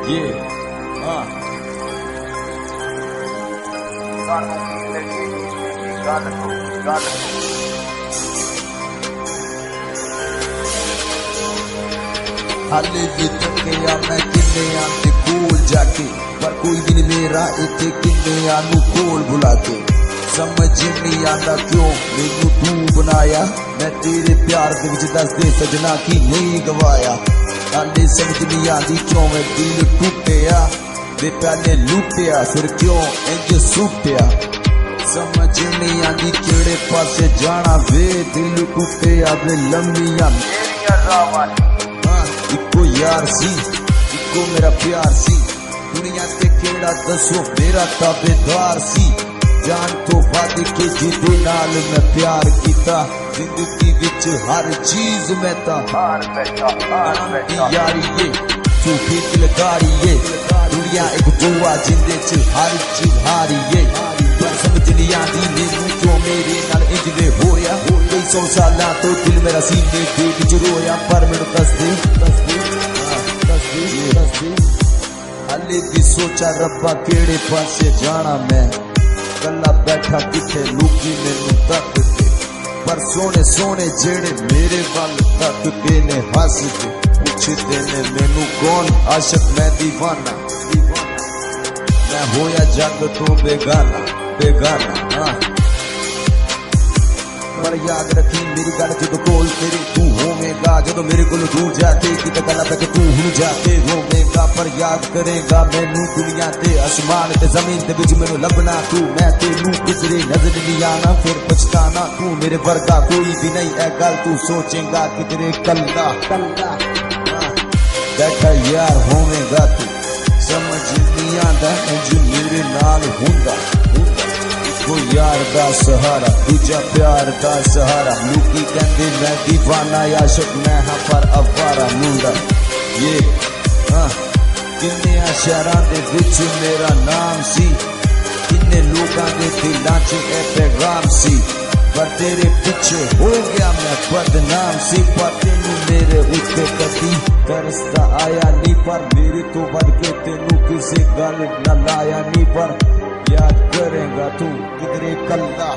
हाले भी तकिया मैं किन्ने आंदे कोल जाके, पर कोई भी नहीं मेरा इत्थे किन्ने आनू कोल बुला के। समझ नहीं आंदा क्यों मैनू तू बनाया, मैं तेरे प्यार दे विच दस दे सजना की नहीं गवाया। हाले समझ नहीं आंदी क्यों मैं दिल टूटिया, वे पहले लुटिया फिर क्यों इंज सुटिया। समझ नहीं आंदी केड़े पासे जाना वे, दिल टूटिया वे लम्बियां मेरियां रावां। इको यार सी इको मेरा प्यार सी, दुनिया ते केड़ा दसो मेरा ताबेदार सी। जान तो वध के जिदे नाल मैं प्यार कीता, जिंदगी विच हर चीज मैं ता हार बैठा। यारी ये झूठी दिलदारी ये, दुनिया एक जुआ जिंदे च हर चीज हारी ये। पर समझ नहीं आंदी मैनू क्यों मेरे नाल इंज वे होया, कई 100 सालां तो दिल मेरा सीने दे विच रोया। पर मैनू दस दे हाले भी सोचा रब्बा केड़े पासे जाना मैं, कला बैठा किथे लुकी मैनू तकदे। पर सोने सोने जेड़े मेरे वल तकदे ने हस के, पुछदे ने मैनू कौन आशिक मैं दीवाना। मैं होया जग तो बेगाना। पर याद रखी मेरी गल जदों कोल तेरे तू होवेगा, जदों मेरे कोल दूर जाते किते गल्लां तक तू हुण जाके रोवेगा। पर याद करेगा मैनू दुनिया ते आसमान ते जमीन दे विच मैनू लभना तू, मैं तेनू किधरे नजर नहीं आना फिर पछताना। तू मेरे वर्गा कोई भी नहीं है गल तू सोचेगा किधरे कल्ला बैठा यार होवेगा तू। समझ नहीं आंदा इंज मेरे नाल हुंदा, वो यार दा सहारा दूजा प्यार दा सहारा। लोकी कहंदे मैं दीवाना आशिक मैं हां पर अवारा मुंडा। ये किन्ने शहरां दे विच मेरा नाम सी, किन्ने लोकां दे दिलां च ए पैगाम सी। पर तेरे पीछे हो गया मैं बदनाम सी। पर तेनू मेरे उत्ते कदी तरसता आया नहीं, पर मेरे तो बद के तेनू किसी गल न लाया नहीं। पर याद करेगा तू किधरे कल्ला।